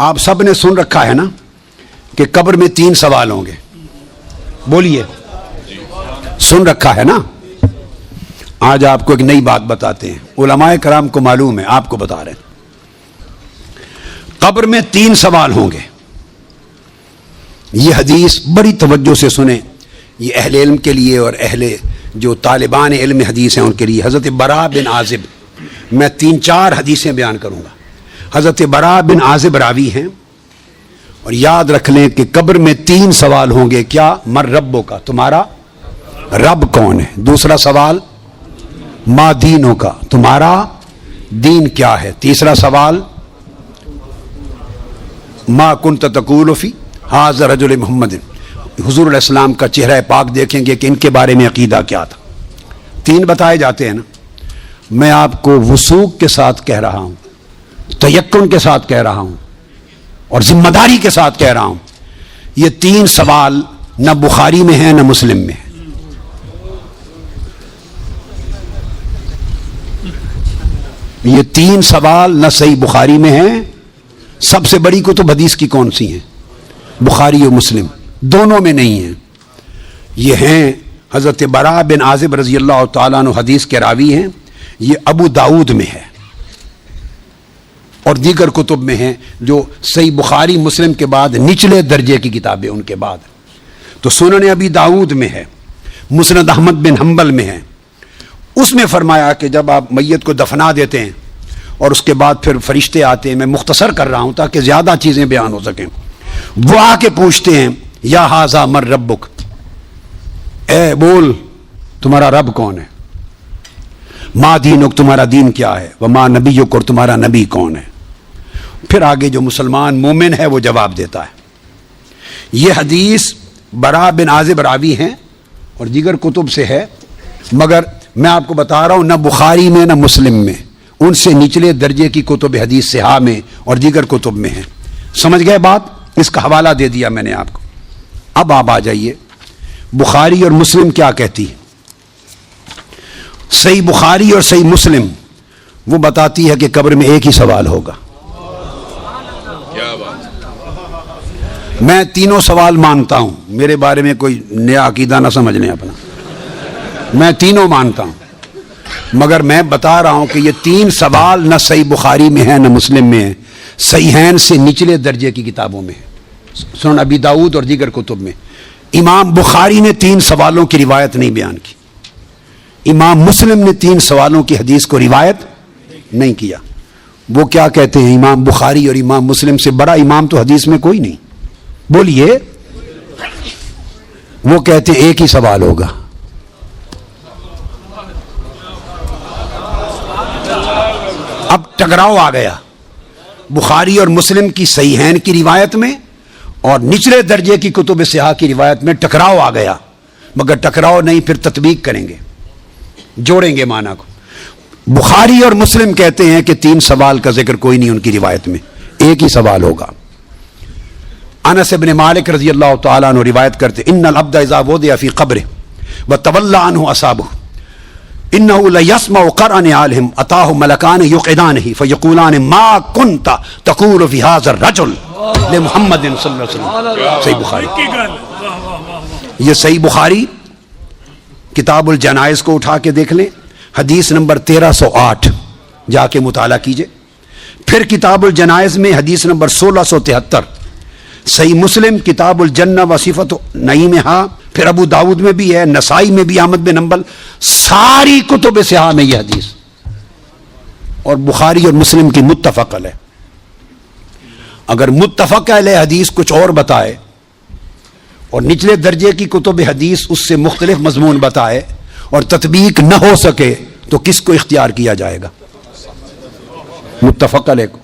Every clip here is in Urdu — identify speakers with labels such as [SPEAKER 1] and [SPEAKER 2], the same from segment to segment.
[SPEAKER 1] آپ سب نے سن رکھا ہے نا کہ قبر میں 3 سوال ہوں گے. بولیے, سن رکھا ہے نا؟ آج آپ کو ایک نئی بات بتاتے ہیں. علماء کرام کو معلوم ہے, آپ کو بتا رہے ہیں. قبر میں 3 سوال ہوں گے. یہ حدیث بڑی توجہ سے سنیں, یہ اہل علم کے لیے اور اہل جو طالبان علم حدیث ہیں ان کے لیے. حضرت براء بن عازب, میں 3-4 حدیثیں بیان کروں گا. حضرت براء بن عازب راوی ہیں, اور یاد رکھ لیں کہ قبر میں 3 سوال ہوں گے. کیا؟ مر ربوں کا, تمہارا رب کون ہے. دوسرا سوال ما دینوں کا, تمہارا دین کیا ہے. تیسرا سوال ما کنت تقول فی ھذا رجل محمد, حضور علیہ السلام کا چہرہ پاک دیکھیں گے کہ ان کے بارے میں عقیدہ کیا تھا. 3 بتائے جاتے ہیں نا. میں آپ کو وثوق کے ساتھ کہہ رہا ہوں, تیقن کے ساتھ کہہ رہا ہوں, اور ذمہ داری کے ساتھ کہہ رہا ہوں, یہ 3 سوال نہ بخاری میں ہیں نہ مسلم میں ہیں. یہ 3 سوال نہ صحیح بخاری میں ہیں. سب سے بڑی کتب حدیث کی کون سی ہیں؟ بخاری و مسلم, دونوں میں نہیں ہیں. یہ ہیں حضرت براء بن عازب رضی اللہ تعالیٰ عنہ, حدیث کے راوی ہیں. یہ ابو داؤد میں ہے اور دیگر کتب میں ہیں جو صحیح بخاری مسلم کے بعد نچلے درجے کی کتابیں ان کے بعد. تو سنن ابی داؤد میں ہے, مسند احمد بن حنبل میں ہے. اس میں فرمایا کہ جب آپ میت کو دفنا دیتے ہیں اور اس کے بعد پھر فرشتے آتے ہیں, میں مختصر کر رہا ہوں تاکہ زیادہ چیزیں بیان ہو سکیں. وہ آ کے پوچھتے ہیں یا ھذا مر ربک, اے بول تمہارا رب کون ہے. ما دینک, تمہارا دین کیا ہے. وما نبیک, اور تمہارا نبی کون ہے. پھر آگے جو مسلمان مومن ہے وہ جواب دیتا ہے. یہ حدیث براء بن عازب راوی ہیں اور دیگر کتب سے ہے, مگر میں آپ کو بتا رہا ہوں نہ بخاری میں نہ مسلم میں, ان سے نچلے درجے کی کتب حدیث صحاح میں اور دیگر کتب میں ہیں. سمجھ گئے بات؟ اس کا حوالہ دے دیا میں نے آپ کو. اب آپ آ جائیے بخاری اور مسلم کیا کہتی ہے. صحیح بخاری اور صحیح مسلم وہ بتاتی ہے کہ قبر میں ایک ہی سوال ہوگا. میں 3 سوال مانتا ہوں, میرے بارے میں کوئی نیا عقیدہ نہ سمجھ لیں اپنا. میں 3 مانتا ہوں, مگر میں بتا رہا ہوں کہ یہ 3 سوال نہ صحیح بخاری میں ہے نہ مسلم میں ہے, صحیحین سے نچلے درجے کی کتابوں میں ہے, سنن ابی داؤد اور دیگر کتب میں. امام بخاری نے 3 سوالوں کی روایت نہیں بیان کی, امام مسلم نے 3 سوالوں کی حدیث کو روایت نہیں کیا. وہ کیا کہتے ہیں, امام بخاری اور امام مسلم سے بڑا امام تو حدیث میں کوئی نہیں. بولیے. وہ کہتے ہیں ایک ہی سوال ہوگا. اب ٹکراؤ آ گیا بخاری اور مسلم کی صحیحین کی روایت میں اور نچلے درجے کی کتب صحاح کی روایت میں ٹکراؤ آ گیا. مگر ٹکراؤ نہیں, پھر تطبیق کریں گے, جوڑیں گے معنی کو. بخاری اور مسلم کہتے ہیں کہ 3 سوال کا ذکر کوئی نہیں ان کی روایت میں, ایک ہی سوال ہوگا. انس بن مالک رضی اللہ تعالیٰ عنہ روایت کرتے, ان العبد اذا وضع فی قبرہ وتولى عنہ اصحابہ انه ليسمع قرأ نعالهم اتاه ملکان یقعدانہ فیقولان ما كنت تقول في هذا الرجل لمحمد صلی اللہ علیہ وسلم. صحیح بخاری. یہ صحیح بخاری کتاب الجنائز کو اٹھا کے دیکھ لیں, حدیث نمبر 1308 جا کے مطالعہ کیجئے. پھر کتاب الجنائز میں حدیث نمبر 1673, صحیح مسلم کتاب الجنہ و صفت نعیمہا, پھر ابو داؤد میں بھی ہے, نسائی میں بھی, احمد بن حنبل, ساری کتب صحاح میں یہ حدیث, اور بخاری اور مسلم کی متفق علیہ. اگر متفق علیہ حدیث کچھ اور بتائے اور نچلے درجے کی کتب حدیث اس سے مختلف مضمون بتائے اور تطبیق نہ ہو سکے تو کس کو اختیار کیا جائے گا؟ متفق علیہ کو.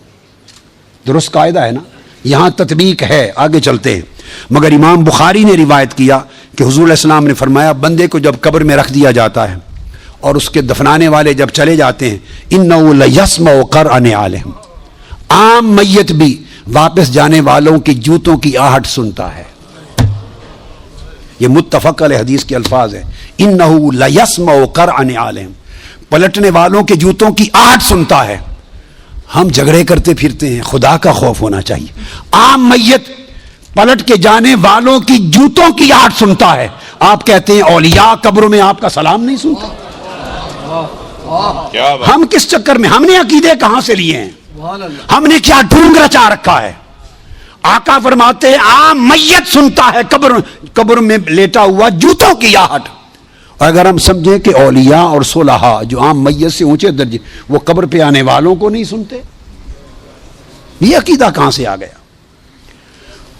[SPEAKER 1] درست قاعدہ ہے نا. یہاں تطبیق ہے, آگے چلتے ہیں. مگر امام بخاری نے روایت کیا کہ حضور علیہ السلام نے فرمایا بندے کو جب قبر میں رکھ دیا جاتا ہے اور اس کے دفنانے والے جب چلے جاتے ہیں, انہ لیسمع قرأ نعالہم, عام میت بھی واپس جانے والوں کی جوتوں کی آہٹ سنتا ہے. یہ متفق علیہ حدیث کے الفاظ ہیں, انہ لیسمع قرأ نعالہم, پلٹنے والوں کے جوتوں کی آہٹ سنتا ہے. ہم جھگڑے کرتے پھرتے ہیں. خدا کا خوف ہونا چاہیے. عام میت پلٹ کے جانے والوں کی جوتوں کی آہٹ سنتا ہے. آپ کہتے ہیں اولیاء قبروں میں آپ کا سلام نہیں سنتے. ہم کس چکر میں, ہم نے عقیدے کہاں سے لیے ہیں, ہم نے کیا ڈھونگ رچا رکھا ہے. آقا فرماتے ہیں عام میت سنتا ہے قبر میں لیٹا ہوا جوتوں کی آہٹ. اور اگر ہم سمجھیں کہ اولیاء اور صلحاء جو عام میت سے اونچے درجے وہ قبر پہ آنے والوں کو نہیں سنتے, یہ عقیدہ کہاں سے آ گیا؟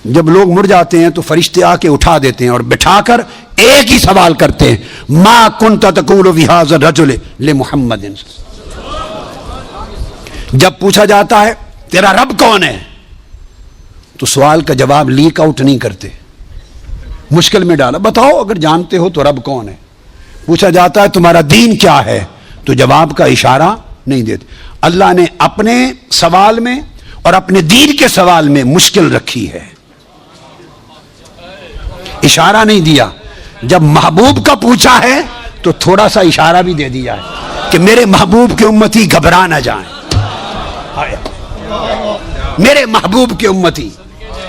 [SPEAKER 1] جب لوگ مر جاتے ہیں تو فرشتے آ کے اٹھا دیتے ہیں اور بٹھا کر ایک ہی سوال کرتے ہیں, ما کنت تقول فی ھذا الرجل لمحمد. جب پوچھا جاتا ہے تیرا رب کون ہے تو سوال کا جواب لیک آؤٹ نہیں کرتے, مشکل میں ڈالا, بتاؤ اگر جانتے ہو تو رب کون ہے. پوچھا جاتا ہے تمہارا دین کیا ہے تو جواب کا اشارہ نہیں دیتے. اللہ نے اپنے سوال میں اور اپنے دین کے سوال میں مشکل رکھی ہے, اشارہ نہیں دیا. جب محبوب کا پوچھا ہے تو تھوڑا سا اشارہ بھی دے دیا ہے کہ میرے محبوب کے امتی گھبرا نہ جائیں. میرے محبوب کے امتی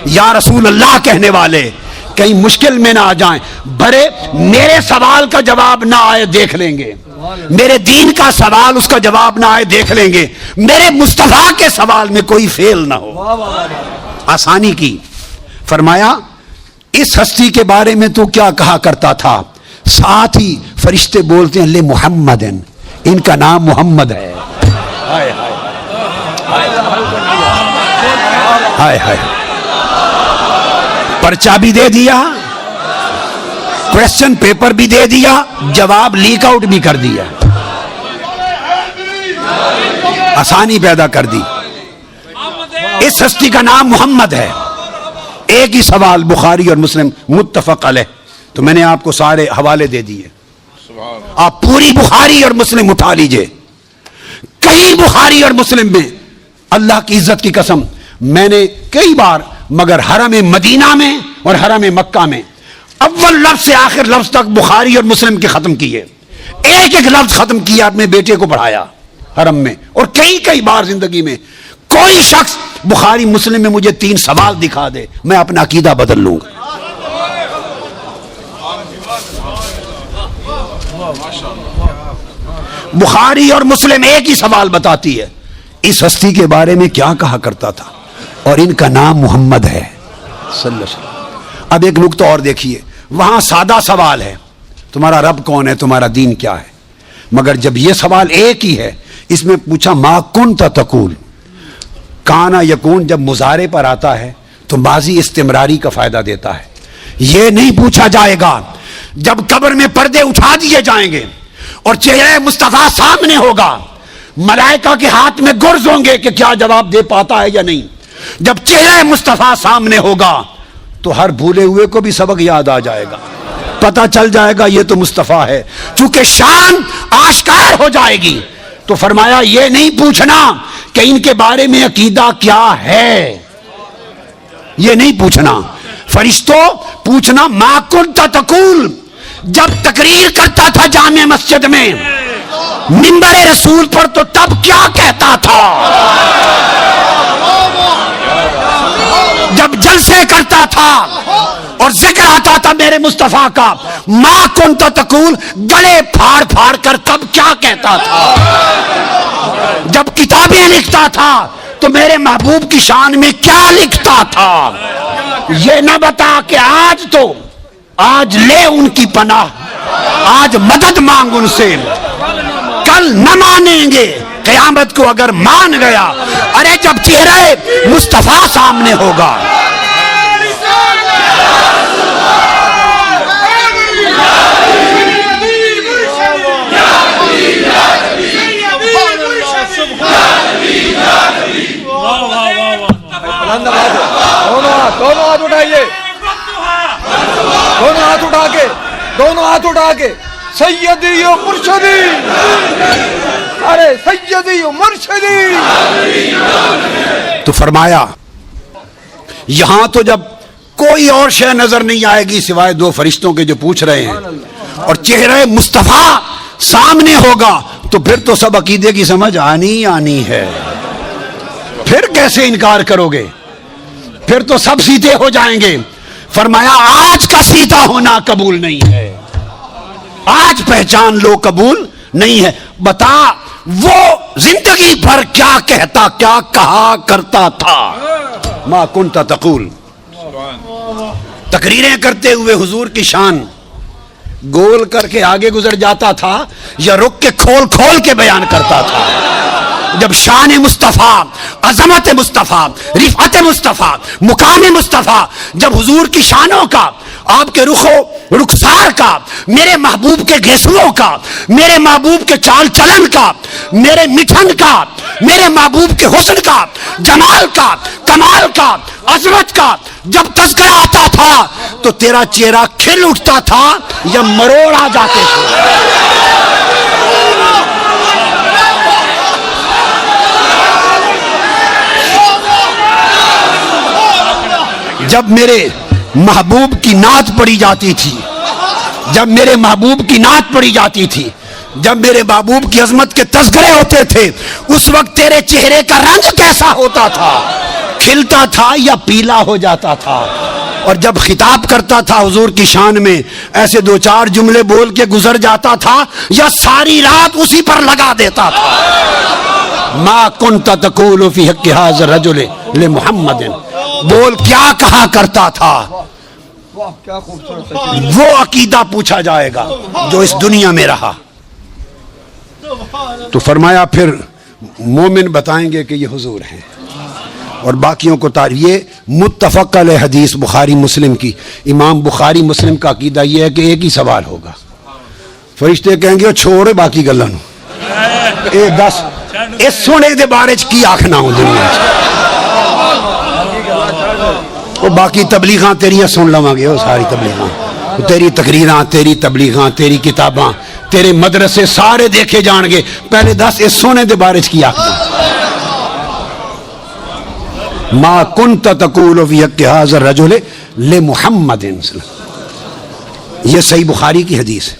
[SPEAKER 1] یا رسول اللہ کہنے والے کہیں مشکل میں نہ آ جائیں. برے میرے سوال کا جواب نہ آئے دیکھ لیں گے, میرے دین کا سوال اس کا جواب نہ آئے دیکھ لیں گے, میرے مصطفیٰ کے سوال میں کوئی فیل نہ ہو. آسانی کی. فرمایا اس ہستی کے بارے میں تو کیا کہا کرتا تھا؟ ساتھ ہی فرشتے بولتے ہیں لے محمد, ان کا نام محمد ہے. ہائے ہائے ہائے, پرچہ بھی دے دیا, کویسچن پیپر بھی دے دیا, جواب لیک آؤٹ بھی کر دیا, آسانی پیدا کر دی. اس ہستی کا نام محمد ہے. ایک ہی سوال بخاری اور مسلم متفق علیہ, تو میں نے آپ کو سارے حوالے دے دیے, آپ پوری بخاری اور مسلم اٹھا لیجئے. کئی بخاری اور مسلم میں اللہ کی عزت کی قسم میں نے کئی بار, مگر حرم مدینہ میں اور حرم مکہ میں اول لفظ سے آخر لفظ تک بخاری اور مسلم کے ختم کیے, ایک ایک لفظ ختم کیا, اپنے بیٹے کو پڑھایا حرم میں. اور کئی بار زندگی میں کوئی شخص بخاری مسلم میں مجھے 3 سوال دکھا دے, میں اپنا عقیدہ بدل لوں گا. بخاری اور مسلم ایک ہی سوال بتاتی ہے, اس ہستی کے بارے میں کیا کہا کرتا تھا, اور ان کا نام محمد ہے صلی اللہ علیہ وسلم. اب ایک نقطہ اور دیکھیے, وہاں سادہ سوال ہے تمہارا رب کون ہے, تمہارا دین کیا ہے, مگر جب یہ سوال ایک ہی ہے, اس میں پوچھا ما کنت تقول, کانا یکون جب مضارع پر آتا ہے تو ماضی استمراری کا فائدہ دیتا ہے. یہ نہیں پوچھا جائے گا جب قبر میں پردے اٹھا دیے جائیں گے اور چہرہ مصطفیٰ سامنے ہوگا, ملائکہ کے ہاتھ میں گرز ہوں گے کہ کیا جواب دے پاتا ہے یا نہیں. جب چہرہ مصطفیٰ سامنے ہوگا تو ہر بھولے ہوئے کو بھی سبق یاد آ جائے گا, پتہ چل جائے گا یہ تو مصطفیٰ ہے. چونکہ شان آشکار ہو جائے گی تو فرمایا یہ نہیں پوچھنا کہ ان کے بارے میں عقیدہ کیا ہے, یہ نہیں پوچھنا. فرشتوں پوچھنا ما کنت تقول, جب تقریر کرتا تھا جامع مسجد میں منبر رسول پر تو تب کیا کہتا تھا, جب جلسے کرتا تھا اور ذکر آتا تھا میرے مصطفیٰ کا, ما کنت تقول گلے پھاڑ پھاڑ کر تب کیا کہتا تھا, جب کتابیں لکھتا تھا تو میرے محبوب کی شان میں کیا لکھتا تھا. یہ نہ بتا کہ آج لے ان کی پناہ, آج مدد مانگ ان سے, کل نہ مانیں گے, قیامت کو اگر مان گیا. ارے جب چہرہ مصطفیٰ سامنے ہوگا,
[SPEAKER 2] دونوں ہاتھ اٹھائیے, دونوں ہاتھ اٹھا کے سیدی و مرشدی, ارے سیدی و مرشدی.
[SPEAKER 1] تو فرمایا یہاں تو جب کوئی اور شے نظر نہیں آئے گی سوائے 2 فرشتوں کے جو پوچھ رہے ہیں, اور چہرہ مصطفیٰ سامنے ہوگا تو پھر تو سب عقیدے کی سمجھ آنی ہے. کیسے انکار کرو گے؟ پھر تو سب سیدھے ہو جائیں گے۔ فرمایا آج کا سیدھا ہونا قبول نہیں ہے، آج پہچان لو قبول نہیں ہے۔ بتا وہ زندگی بھر کیا کہتا، کیا کہا کرتا تھا؟ ما کنت تقول، تقریریں کرتے ہوئے حضور کی شان گول کر کے آگے گزر جاتا تھا یا رک کے کھول کھول کے بیان کرتا تھا؟ جب شان مصطفیٰ، عظمت مصطفیٰ، رفعت مصطفیٰ، مقام مصطفیٰ، جب حضور کی شانوں کا، آپ کے رخسار کا، میرے محبوب کے گھیسوؤں کا، میرے محبوب کے چال چلن کا، میرے مٹھن کا، میرے محبوب کے حسن کا، جمال کا، کمال کا، عظمت کا جب تذکرہ آتا تھا تو تیرا چہرہ کھل اٹھتا تھا یا مروڑ آ جاتے تھے؟ جب میرے محبوب کی نعت پڑھی جاتی تھی، جب میرے محبوب کی نعت پڑھی جاتی تھی، جب میرے محبوب کی عظمت کے تذکرے ہوتے تھے، اس وقت تیرے چہرے کا رنگ کیسا ہوتا تھا؟ کھلتا تھا یا پیلا ہو جاتا تھا؟ اور جب خطاب کرتا تھا حضور کی شان میں، ایسے دو چار جملے بول کے گزر جاتا تھا یا ساری رات اسی پر لگا دیتا تھا؟ ما کنت تقول فی حق ھذا الرجل لمحمد، بول کیا کہا کرتا تھا؟
[SPEAKER 2] واہ کیا خوبصورت،
[SPEAKER 1] وہ عقیدہ پوچھا جائے گا جو اس دنیا میں رہا۔ تو فرمایا پھر مومن بتائیں گے کہ یہ حضور ہیں، اور باقیوں کو یہ متفق علیہ حدیث بخاری مسلم کی، امام بخاری مسلم کا عقیدہ یہ ہے کہ ایک ہی سوال ہوگا، فرشتے کہیں گے چھوڑے باقی گلاں نوں، اے دس اس سونے دے بارے چ کی آکھنا ہوں دنیا چ، وہ باقی تبلیغاں تیریاں سن لواں گے، وہ ساری تبلیغاں، تیری تقریراں، تیری تبلیغاں، تیری کتاباں، تیرے مدرسے سارے دیکھے جان گے، پہلے دس اس سونے دے بارے چ کی آکھنا۔ ما کنت تقول فی حق ھذا الرجل لمحمد، یہ صحیح بخاری کی حدیث ہے۔